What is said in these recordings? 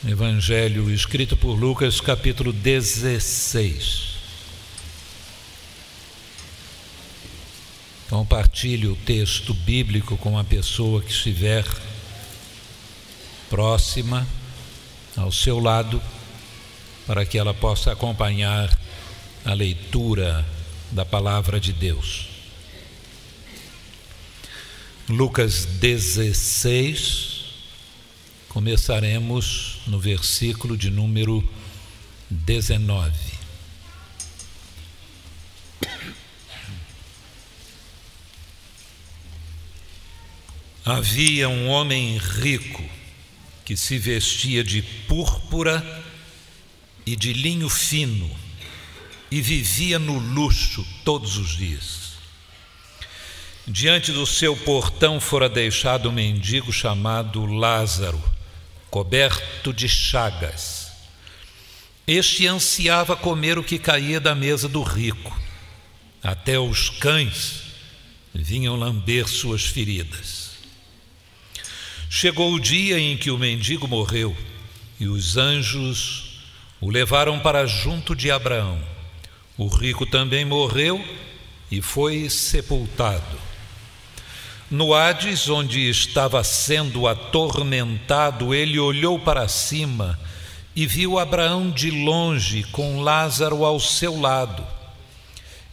Evangelho escrito por Lucas, capítulo 16. Compartilhe o texto bíblico com a pessoa que estiver próxima, ao seu lado, para que ela possa acompanhar a leitura da palavra de Deus. Lucas 16, começaremos no versículo de número 19. Havia um homem rico que se vestia de púrpura e de linho fino e vivia no luxo todos os dias. Diante do seu portão fora deixado um mendigo chamado Lázaro, coberto de chagas. Este ansiava comer o que caía da mesa do rico. Até os cães vinham lamber suas feridas. Chegou o dia em que o mendigo morreu e os anjos o levaram para junto de Abraão. O rico também morreu e foi sepultado. No Hades, onde estava sendo atormentado, ele olhou para cima e viu Abraão de longe com Lázaro ao seu lado.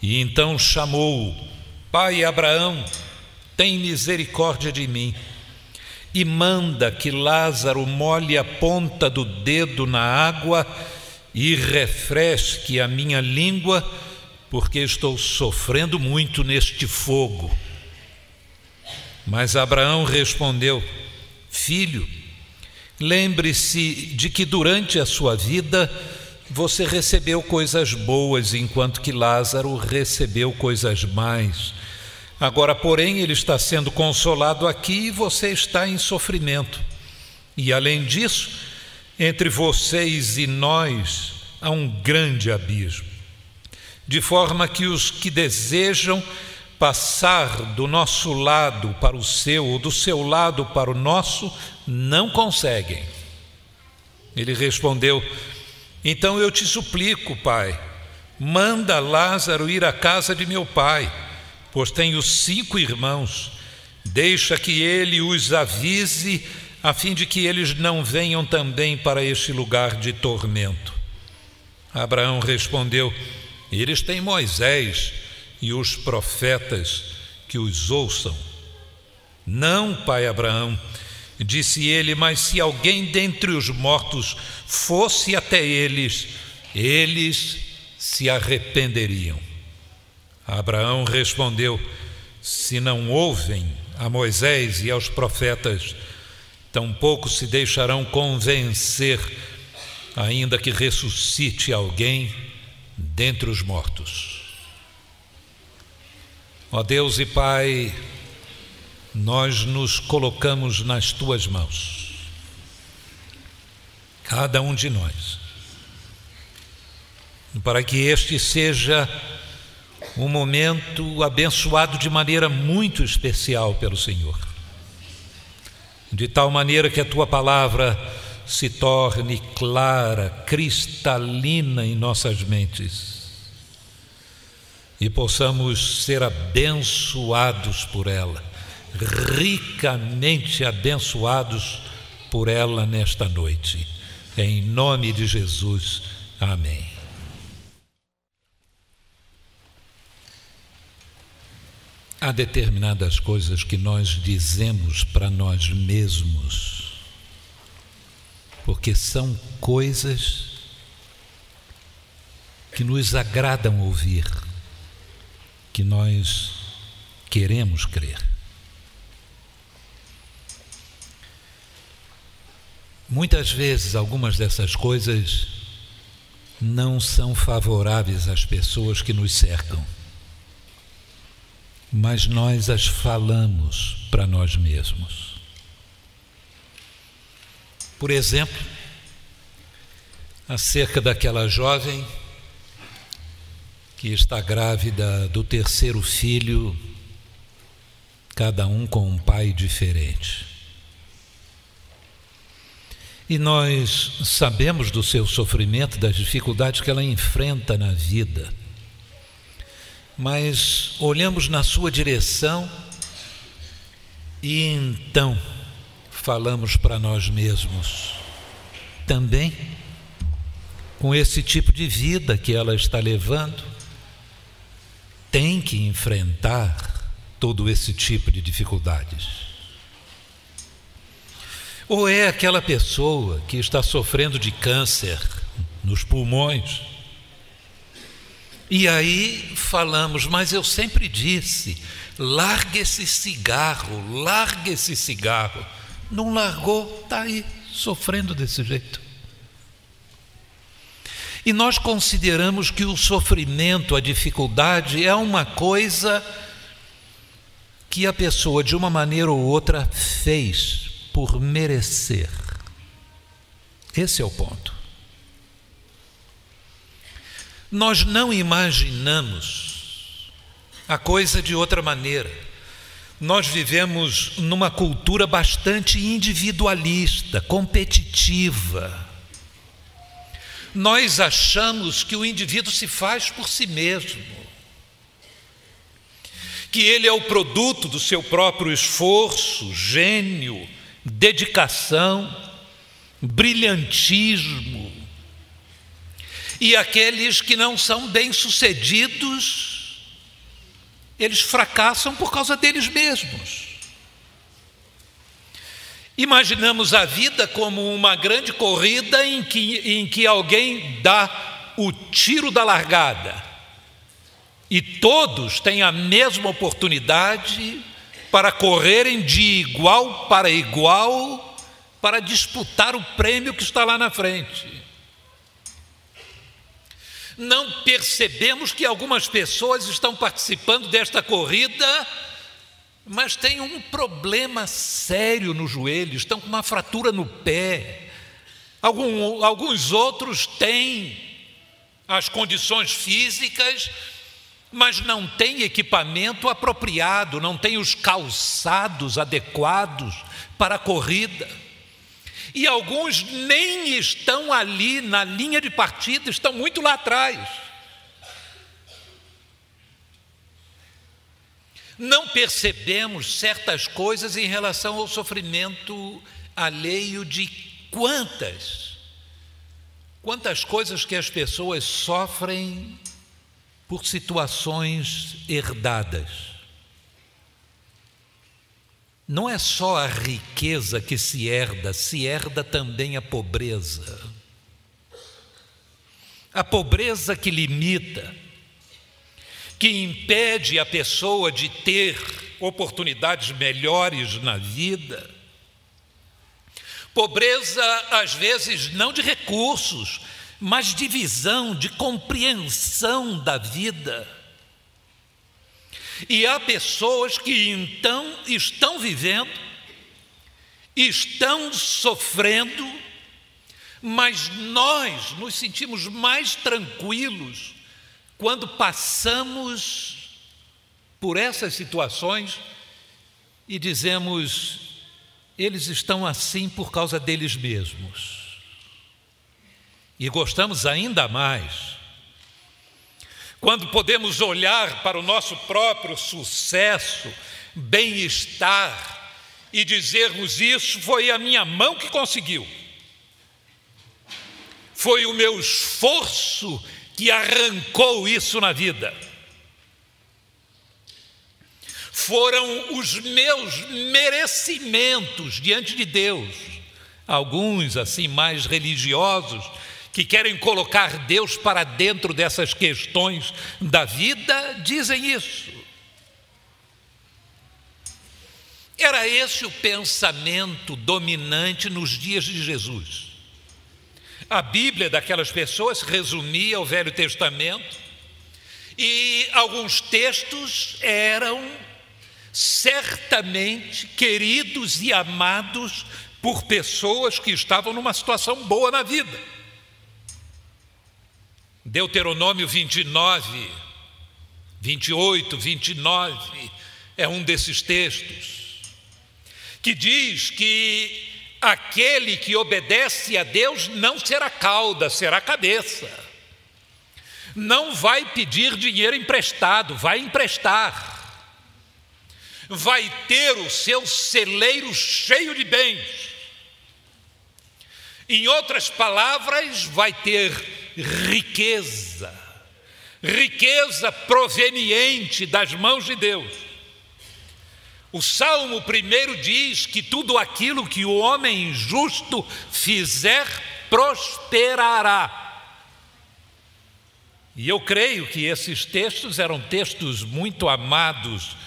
E então chamou-o: Pai Abraão, tem misericórdia de mim e manda que Lázaro molhe a ponta do dedo na água e refresque a minha língua, porque estou sofrendo muito neste fogo. Mas Abraão respondeu: Filho, lembre-se de que durante a sua vida você recebeu coisas boas, enquanto que Lázaro recebeu coisas más. Agora, porém, ele está sendo consolado aqui e você está em sofrimento. E além disso, entre vocês e nós há um grande abismo, de forma que os que desejam passar do nosso lado para o seu, ou do seu lado para o nosso, não conseguem. Ele respondeu: Então eu te suplico, pai, manda Lázaro ir à casa de meu pai, pois tenho 5 irmãos. Deixa que ele os avise, a fim de que eles não venham também para este lugar de tormento. Abraão respondeu: Eles têm Moisés e os profetas, que os ouçam. Não, pai Abraão, disse ele, mas se alguém dentre os mortos fosse até eles, eles se arrependeriam. Abraão respondeu: Se não ouvem a Moisés e aos profetas, tampouco se deixarão convencer, ainda que ressuscite alguém dentre os mortos. Ó Deus e Pai, nós nos colocamos nas Tuas mãos, cada um de nós, para que este seja um momento abençoado de maneira muito especial pelo Senhor, de tal maneira que a Tua palavra se torne clara, cristalina em nossas mentes e possamos ser abençoados por ela, ricamente abençoados por ela nesta noite. Em nome de Jesus, amém. Há determinadas coisas que nós dizemos para nós mesmos, porque são coisas que nos agradam ouvir, que nós queremos crer. Muitas vezes algumas dessas coisas não são favoráveis às pessoas que nos cercam, mas nós as falamos para nós mesmos. Por exemplo, acerca daquela jovem que está grávida do 3º filho, cada um com um pai diferente. E nós sabemos do seu sofrimento, das dificuldades que ela enfrenta na vida, mas olhamos na sua direção e então falamos para nós mesmos: também, com esse tipo de vida que ela está levando, tem que enfrentar todo esse tipo de dificuldades. Ou é aquela pessoa que está sofrendo de câncer nos pulmões, e aí falamos: mas eu sempre disse, largue esse cigarro, largue esse cigarro. Não largou, está aí, sofrendo desse jeito. E nós consideramos que o sofrimento, a dificuldade, é uma coisa que a pessoa, de uma maneira ou outra, fez por merecer. Esse é o ponto. Nós não imaginamos a coisa de outra maneira. Nós vivemos numa cultura bastante individualista, competitiva. Nós achamos que o indivíduo se faz por si mesmo, que ele é o produto do seu próprio esforço, gênio, dedicação, brilhantismo. E aqueles que não são bem-sucedidos, eles fracassam por causa deles mesmos. Imaginamos a vida como uma grande corrida em que alguém dá o tiro da largada e todos têm a mesma oportunidade para correrem de igual para igual para disputar o prêmio que está lá na frente. Não percebemos que algumas pessoas estão participando desta corrida, mas têm um problema sério no joelho, estão com uma fratura no pé. Alguns outros têm as condições físicas, mas não têm equipamento apropriado, não têm os calçados adequados para a corrida. E alguns nem estão ali na linha de partida, estão muito lá atrás. Não percebemos certas coisas em relação ao sofrimento alheio de quantas coisas que as pessoas sofrem por situações herdadas. Não é só a riqueza que se herda também a pobreza. A pobreza que limita, que impede a pessoa de ter oportunidades melhores na vida. Pobreza, às vezes, não de recursos, mas de visão, de compreensão da vida. E há pessoas que então estão vivendo, estão sofrendo, mas nós nos sentimos mais tranquilos quando passamos por essas situações e dizemos: eles estão assim por causa deles mesmos. E gostamos ainda mais quando podemos olhar para o nosso próprio sucesso, bem-estar e dizermos: isso foi a minha mão que conseguiu, foi o meu esforço que arrancou isso na vida, foram os meus merecimentos diante de Deus. Alguns assim mais religiosos que querem colocar Deus para dentro dessas questões da vida dizem isso. Era esse o pensamento dominante nos dias de Jesus. A Bíblia daquelas pessoas resumia o Velho Testamento e alguns textos eram certamente queridos e amados por pessoas que estavam numa situação boa na vida. Deuteronômio 29, 28, 29 é um desses textos que diz que Aquele que obedece a Deus não será cauda, será cabeça. Não vai pedir dinheiro emprestado, vai emprestar. Vai ter o seu celeiro cheio de bens. Em outras palavras, vai ter riqueza. Riqueza proveniente das mãos de Deus. O Salmo 1 diz que tudo aquilo que o homem justo fizer prosperará. E eu creio que esses textos eram textos muito amados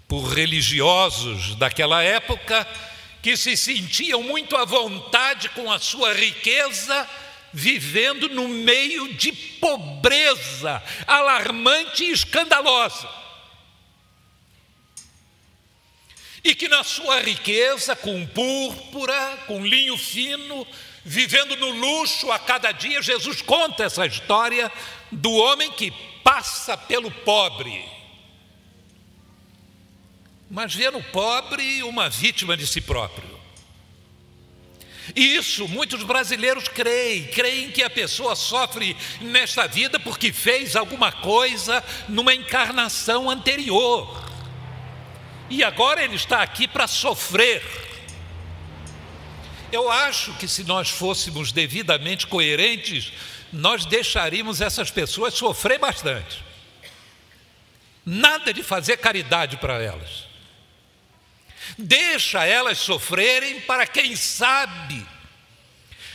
por religiosos daquela época, que se sentiam muito à vontade com a sua riqueza, vivendo no meio de pobreza alarmante e escandalosa. E que na sua riqueza, com púrpura, com linho fino, vivendo no luxo a cada dia, Jesus conta essa história do homem que passa pelo pobre, mas vê no pobre uma vítima de si próprio. E isso muitos brasileiros creem que a pessoa sofre nesta vida porque fez alguma coisa numa encarnação anterior. E agora ele está aqui para sofrer. Eu acho que se nós fôssemos devidamente coerentes, nós deixaríamos essas pessoas sofrer bastante. Nada de fazer caridade para elas. Deixa elas sofrerem para, quem sabe,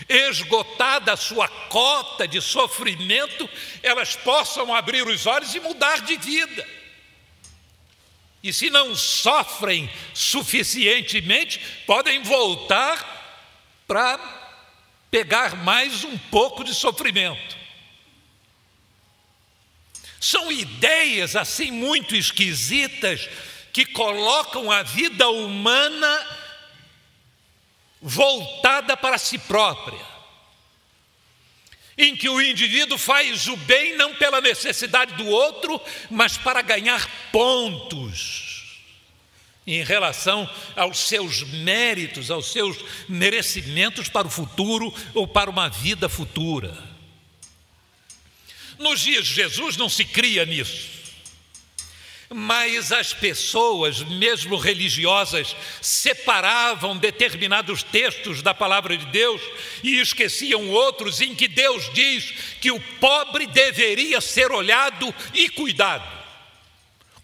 esgotada a sua cota de sofrimento, elas possam abrir os olhos e mudar de vida. E se não sofrem suficientemente, podem voltar para pegar mais um pouco de sofrimento. São ideias assim muito esquisitas que colocam a vida humana voltada para si própria, em que o indivíduo faz o bem não pela necessidade do outro, mas para ganhar pontos em relação aos seus méritos, aos seus merecimentos para o futuro ou para uma vida futura. Nos dias de Jesus não se cria nisso. Mas as pessoas, mesmo religiosas, separavam determinados textos da palavra de Deus e esqueciam outros em que Deus diz que o pobre deveria ser olhado e cuidado.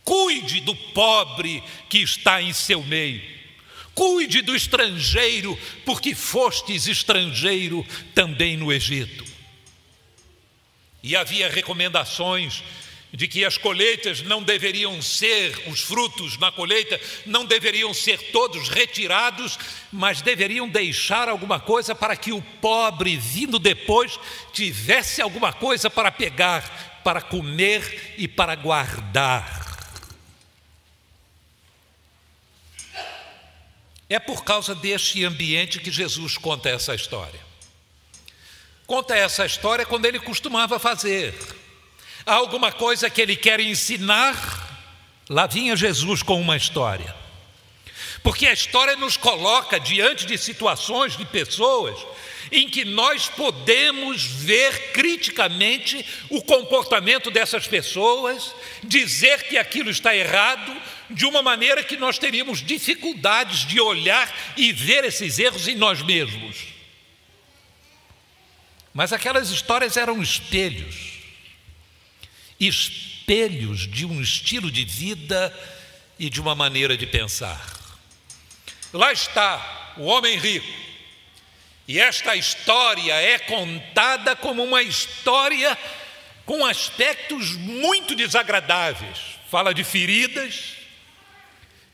Cuide do pobre que está em seu meio. Cuide do estrangeiro, porque fostes estrangeiro também no Egito. E havia recomendações de que as colheitas não deveriam ser, os frutos na colheita não deveriam ser todos retirados, mas deveriam deixar alguma coisa para que o pobre, vindo depois, tivesse alguma coisa para pegar, para comer e para guardar. É por causa deste ambiente que Jesus conta essa história. Conta essa história quando ele costumava fazer há alguma coisa que ele quer ensinar, lá vinha Jesus com uma história. Porque a história nos coloca diante de situações, de pessoas, em que nós podemos ver criticamente o comportamento dessas pessoas, dizer que aquilo está errado, de uma maneira que nós teríamos dificuldades de olhar e ver esses erros em nós mesmos. Mas aquelas histórias eram espelhos de um estilo de vida e de uma maneira de pensar. Lá está o homem rico, e esta história é contada como uma história com aspectos muito desagradáveis. Fala de feridas,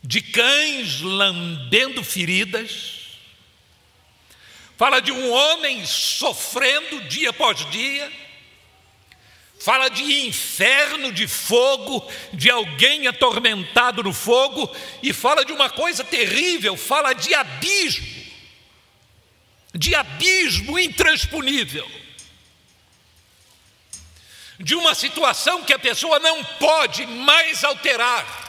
de cães lambendo feridas, fala de um homem sofrendo dia após dia, fala de inferno, de fogo, de alguém atormentado no fogo, e fala de uma coisa terrível, fala de abismo intransponível, de uma situação que a pessoa não pode mais alterar.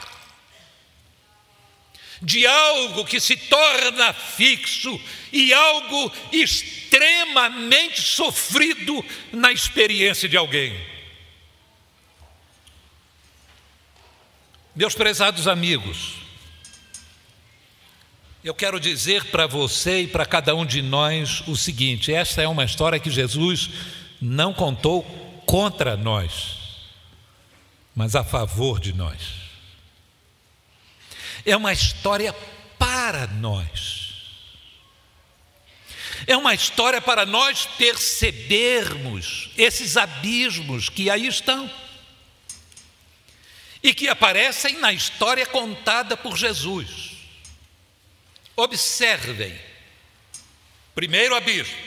de algo que se torna fixo e algo extremamente sofrido na experiência de alguém. Meus prezados amigos, eu quero dizer para você e para cada um de nós o seguinte: esta é uma história que Jesus não contou contra nós, mas a favor de nós. É uma história para nós. É uma história para nós percebermos esses abismos que aí estão e que aparecem na história contada por Jesus. Observem, primeiro abismo,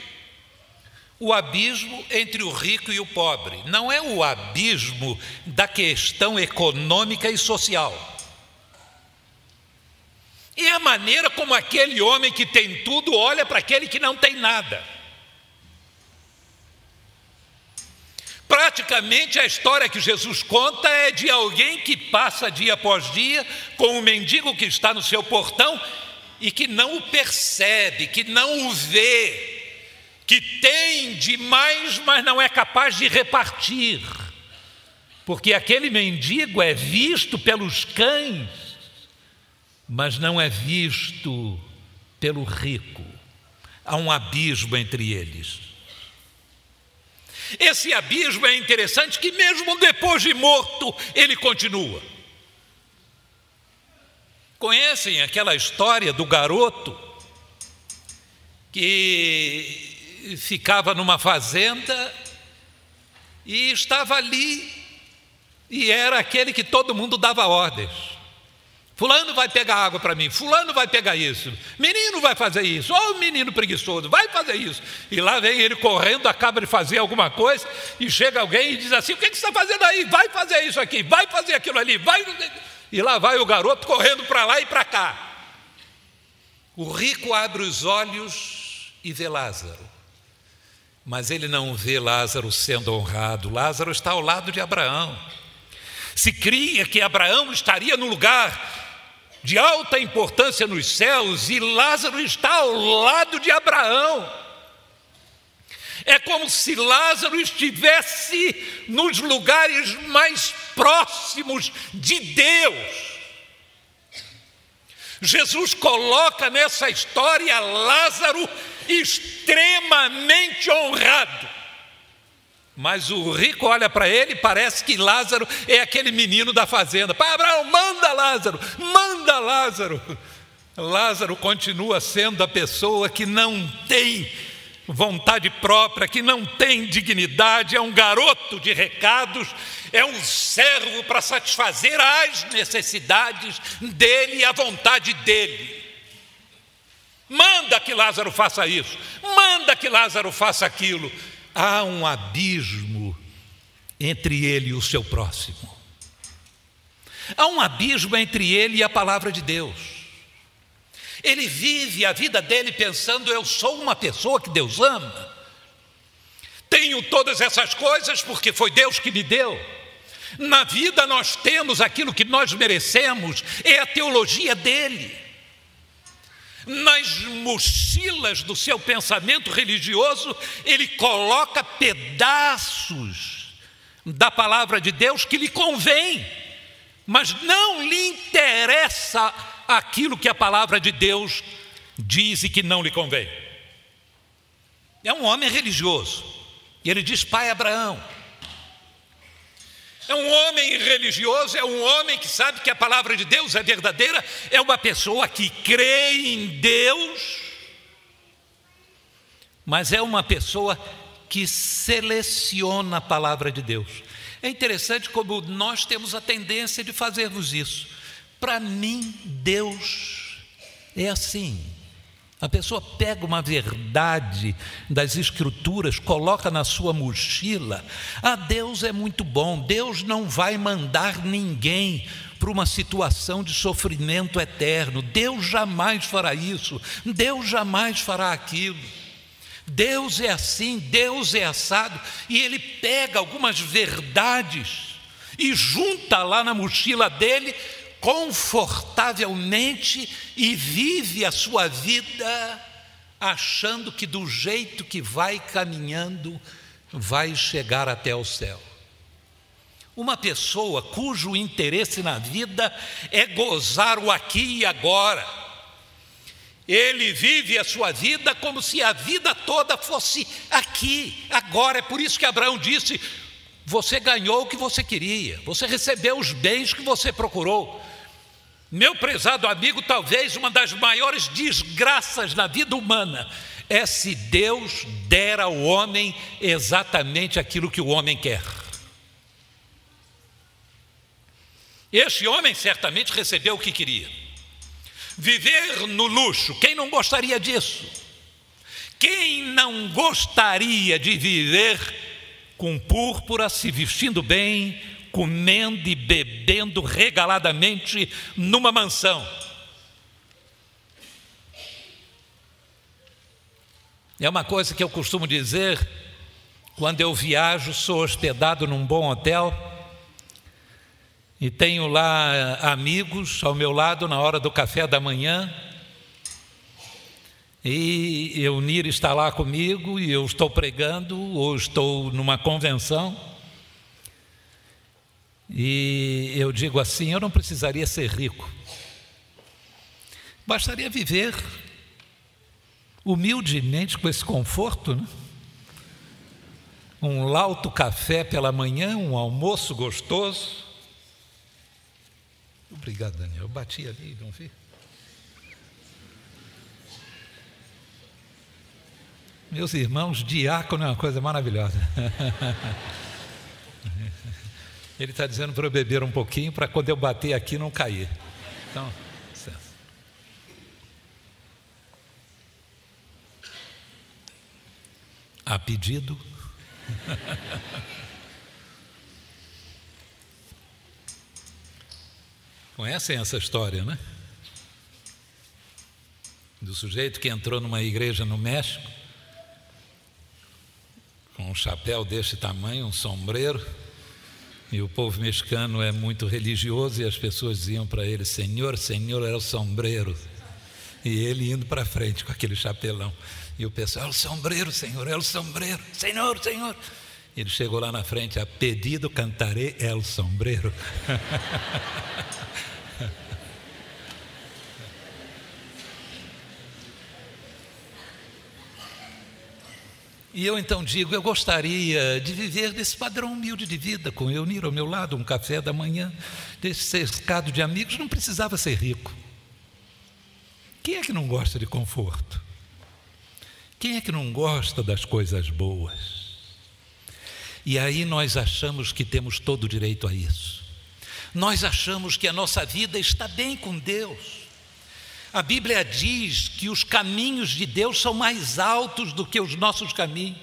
o abismo entre o rico e o pobre. Não é o abismo da questão econômica e social. É a maneira como aquele homem que tem tudo olha para aquele que não tem nada. Praticamente a história que Jesus conta é de alguém que passa dia após dia com um mendigo que está no seu portão e que não o percebe, que não o vê, que tem demais, mas não é capaz de repartir, porque aquele mendigo é visto pelos cães, mas não é visto pelo rico. Há um abismo entre eles. Esse abismo é interessante que mesmo depois de morto, ele continua. Conhecem aquela história do garoto que ficava numa fazenda e estava ali e era aquele que todo mundo dava ordens. Fulano vai pegar água para mim, fulano vai pegar isso, menino vai fazer isso, ó, menino preguiçoso, vai fazer isso. E lá vem ele correndo, acaba de fazer alguma coisa, e chega alguém e diz assim: o que você está fazendo aí? Vai fazer isso aqui, vai fazer aquilo ali, vai. E lá vai o garoto correndo para lá e para cá. O rico abre os olhos e vê Lázaro, mas ele não vê Lázaro sendo honrado. Lázaro está ao lado de Abraão. Se cria que Abraão estaria no lugar de alta importância nos céus e Lázaro está ao lado de Abraão. É como se Lázaro estivesse nos lugares mais próximos de Deus. Jesus coloca nessa história Lázaro extremamente honrado. Mas o rico olha para ele e parece que Lázaro é aquele menino da fazenda. Pai Abraão, manda Lázaro, manda Lázaro. Lázaro continua sendo a pessoa que não tem vontade própria, que não tem dignidade, é um garoto de recados, é um servo para satisfazer as necessidades dele e a vontade dele. Manda que Lázaro faça isso, manda que Lázaro faça aquilo. Há um abismo entre ele e o seu próximo. Há um abismo entre ele e a palavra de Deus. Ele vive a vida dele pensando: eu sou uma pessoa que Deus ama. Tenho todas essas coisas porque foi Deus que me deu. Na vida nós temos aquilo que nós merecemos, é a teologia dele. Nas mochilas do seu pensamento religioso, ele coloca pedaços da palavra de Deus que lhe convém, mas não lhe interessa aquilo que a palavra de Deus diz e que não lhe convém. É um homem religioso, e ele diz: pai Abraão. É um homem religioso, é um homem que sabe que a palavra de Deus é verdadeira, é uma pessoa que crê em Deus, mas é uma pessoa que seleciona a palavra de Deus. É interessante como nós temos a tendência de fazermos isso. Para mim, Deus é assim. A pessoa pega uma verdade das Escrituras, coloca na sua mochila. Ah, Deus é muito bom, Deus não vai mandar ninguém para uma situação de sofrimento eterno. Deus jamais fará isso, Deus jamais fará aquilo. Deus é assim, Deus é assado. E ele pega algumas verdades e junta lá na mochila dele confortavelmente e vive a sua vida achando que do jeito que vai caminhando vai chegar até o céu. Uma pessoa cujo interesse na vida é gozar o aqui e agora. Ele vive a sua vida como se a vida toda fosse aqui, agora. É por isso que Abraão disse: você ganhou o que você queria, você recebeu os bens que você procurou. Meu prezado amigo, talvez uma das maiores desgraças na vida humana é se Deus der ao homem exatamente aquilo que o homem quer. Este homem certamente recebeu o que queria. Viver no luxo, quem não gostaria disso? Quem não gostaria de viver com púrpura, se vestindo bem, comendo e bebendo regaladamente numa mansão? É uma coisa que eu costumo dizer: quando eu viajo, sou hospedado num bom hotel e tenho lá amigos ao meu lado na hora do café da manhã, e Eunir está lá comigo e eu estou pregando ou estou numa convenção, e eu digo assim: eu não precisaria ser rico, bastaria viver humildemente com esse conforto, né? Um lauto café pela manhã, um almoço gostoso. Obrigado, Daniel. Eu bati ali, não vi? Meus irmãos, diácono é uma coisa maravilhosa. Ele está dizendo para eu beber um pouquinho, para quando eu bater aqui não cair. Então, licença. A pedido. Conhecem essa história, né? Do sujeito que entrou numa igreja no México, com um chapéu deste tamanho, um sombreiro, e o povo mexicano é muito religioso, e as pessoas diziam para ele: Senhor, Senhor, é o sombreiro. E ele indo para frente com aquele chapelão, e o pessoal: é o sombreiro, Senhor, é o sombreiro, Senhor, Senhor. Ele chegou lá na frente: a pedido cantaré é o sombreiro. E eu então digo: eu gostaria de viver desse padrão humilde de vida, com Eunir ao meu lado, um café da manhã, desse cercado de amigos. Não precisava ser rico. Quem é que não gosta de conforto? Quem é que não gosta das coisas boas? E aí nós achamos que temos todo o direito a isso. Nós achamos que a nossa vida está bem com Deus. A Bíblia diz que os caminhos de Deus são mais altos do que os nossos caminhos.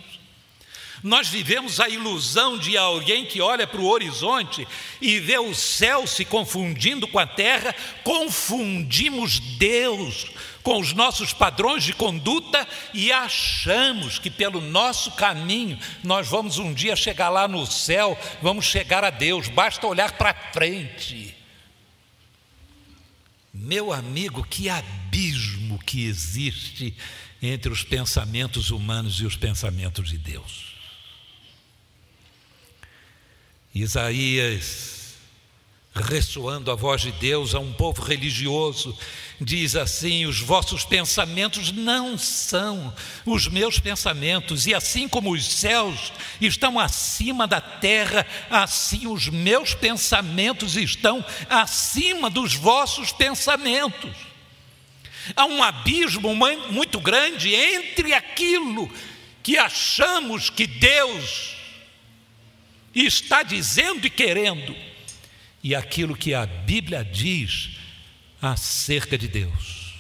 Nós vivemos a ilusão de alguém que olha para o horizonte e vê o céu se confundindo com a terra. Confundimos Deus com os nossos padrões de conduta e achamos que pelo nosso caminho nós vamos um dia chegar lá no céu, vamos chegar a Deus, basta olhar para frente. Meu amigo, que abismo que existe entre os pensamentos humanos e os pensamentos de Deus. Isaías, ressoando a voz de Deus a um povo religioso, diz assim: os vossos pensamentos não são os meus pensamentos, e assim como os céus estão acima da terra, assim os meus pensamentos estão acima dos vossos pensamentos. Há um abismo muito grande entre aquilo que achamos que Deus está dizendo e querendo e aquilo que a Bíblia diz acerca de Deus.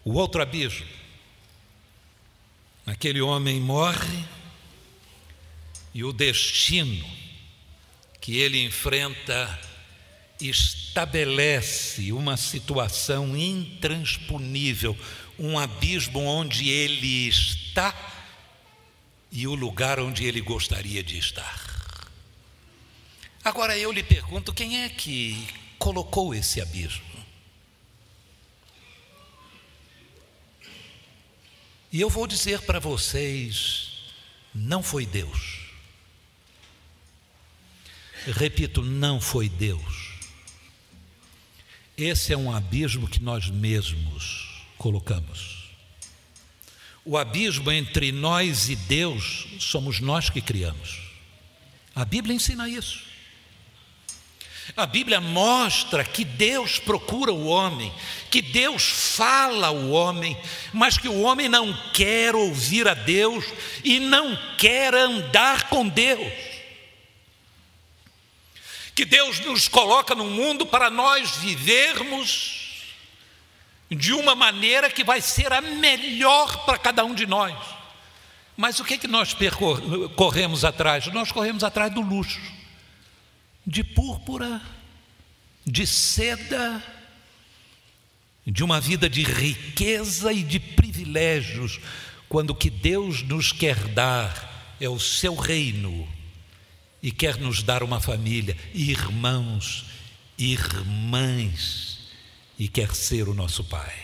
O outro abismo: aquele homem morre e o destino que ele enfrenta estabelece uma situação intransponível, um abismo onde ele está e o lugar onde ele gostaria de estar. Agora eu lhe pergunto, quem é que colocou esse abismo? E eu vou dizer para vocês, não foi Deus. Repito, não foi Deus. Esse é um abismo que nós mesmos colocamos. O abismo entre nós e Deus somos nós que criamos. A Bíblia ensina isso. A Bíblia mostra que Deus procura o homem, que Deus fala ao homem, mas que o homem não quer ouvir a Deus e não quer andar com Deus. Que Deus nos coloca no mundo para nós vivermos de uma maneira que vai ser a melhor para cada um de nós. Mas o que é que nós corremos atrás? Nós corremos atrás do luxo, de púrpura, de seda, de uma vida de riqueza e de privilégios, quando o que Deus nos quer dar é o seu reino e quer nos dar uma família, irmãos, irmãs, e quer ser o nosso Pai.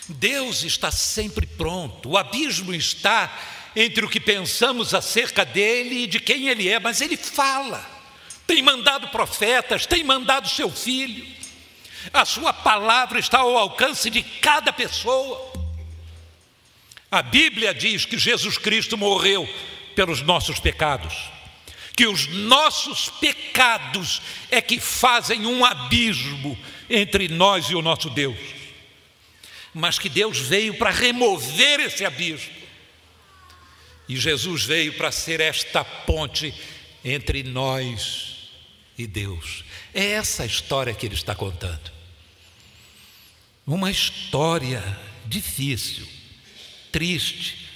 Deus está sempre pronto. O abismo está entre o que pensamos acerca dele e de quem ele é, mas ele fala, tem mandado profetas, tem mandado seu filho, a sua palavra está ao alcance de cada pessoa. A Bíblia diz que Jesus Cristo morreu pelos nossos pecados, que os nossos pecados é que fazem um abismo entre nós e o nosso Deus, mas que Deus veio para remover esse abismo. E Jesus veio para ser esta ponte entre nós e Deus. É essa a história que ele está contando. Uma história difícil, triste,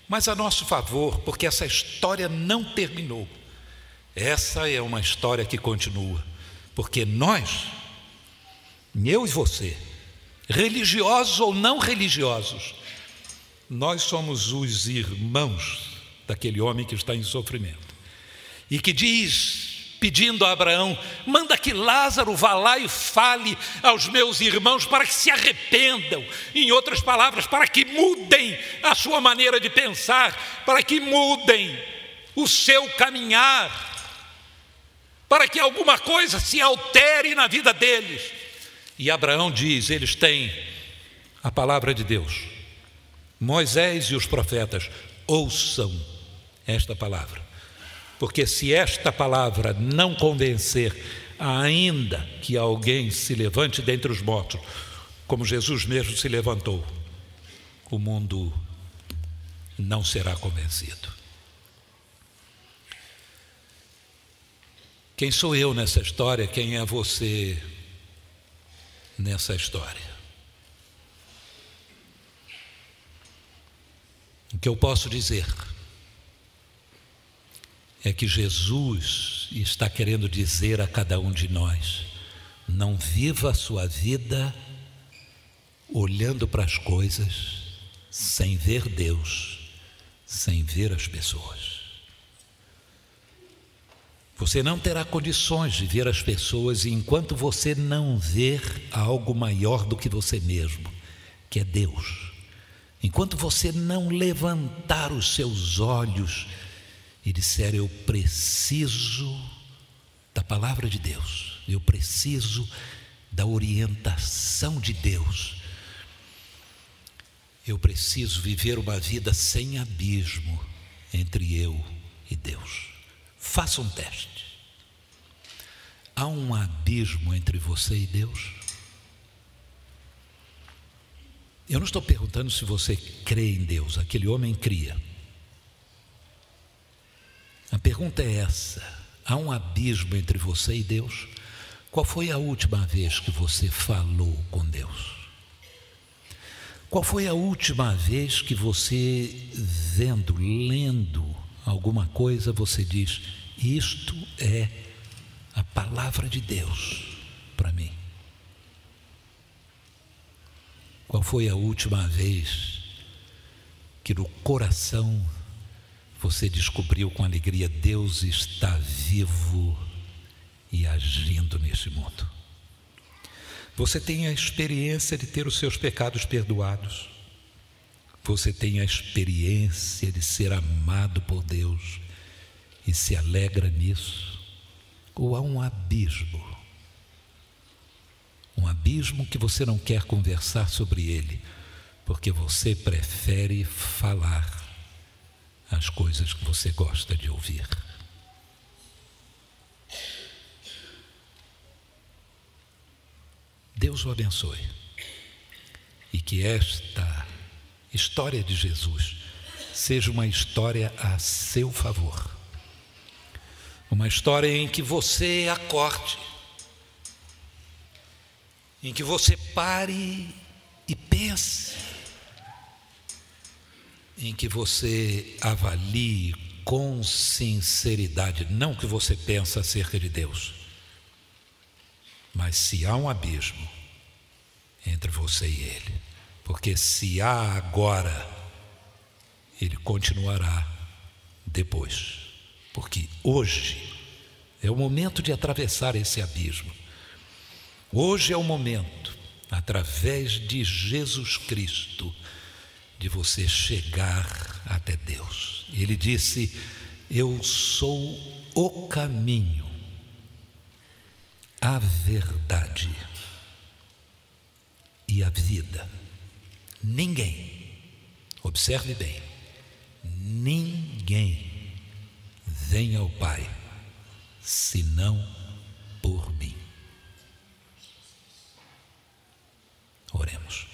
mas a nosso favor, porque essa história não terminou. Essa é uma história que continua, porque nós, eu e você, religiosos ou não religiosos, nós somos os irmãos daquele homem que está em sofrimento e que diz, pedindo a Abraão: manda que Lázaro vá lá e fale aos meus irmãos para que se arrependam. Em outras palavras, para que mudem a sua maneira de pensar, para que mudem o seu caminhar, para que alguma coisa se altere na vida deles. E Abraão diz: eles têm a palavra de Deus, Moisés e os profetas, ouçam esta palavra, porque se esta palavra não convencer, ainda que alguém se levante dentre os mortos, como Jesus mesmo se levantou, o mundo não será convencido. Quem sou eu nessa história? Quem é você nessa história? O que eu posso dizer é que Jesus está querendo dizer a cada um de nós: não viva a sua vida olhando para as coisas sem ver Deus, sem ver as pessoas. Você não terá condições de ver as pessoas enquanto você não ver algo maior do que você mesmo, que é Deus. Enquanto você não levantar os seus olhos e disser: eu preciso da palavra de Deus, eu preciso da orientação de Deus, eu preciso viver uma vida sem abismo entre eu e Deus. Faça um teste. Há um abismo entre você e Deus? Eu não estou perguntando se você crê em Deus. Aquele homem cria. A pergunta é essa: há um abismo entre você e Deus? Qual foi a última vez que você falou com Deus? Qual foi a última vez que você, vendo, lendo alguma coisa, você diz: isto é a palavra de Deus para mim? Qual foi a última vez que no coração você descobriu com alegria: Deus está vivo e agindo neste mundo. Você tem a experiência de ter os seus pecados perdoados. Você tem a experiência de ser amado por Deus e se alegra nisso. Ou há um abismo que você não quer conversar sobre ele, porque você prefere falar as coisas que você gosta de ouvir. Deus o abençoe e que esta história de Jesus seja uma história a seu favor, uma história em que você acorde, em que você pare e pense, em que você avalie com sinceridade, não o que você pensa acerca de Deus, mas se há um abismo entre você e Ele, porque se há agora, Ele continuará depois, porque hoje é o momento de atravessar esse abismo. Hoje é o momento, através de Jesus Cristo, de você chegar até Deus. Ele disse: eu sou o caminho, a verdade e a vida. Ninguém, observe bem, ninguém vem ao Pai senão por mim. Oremos.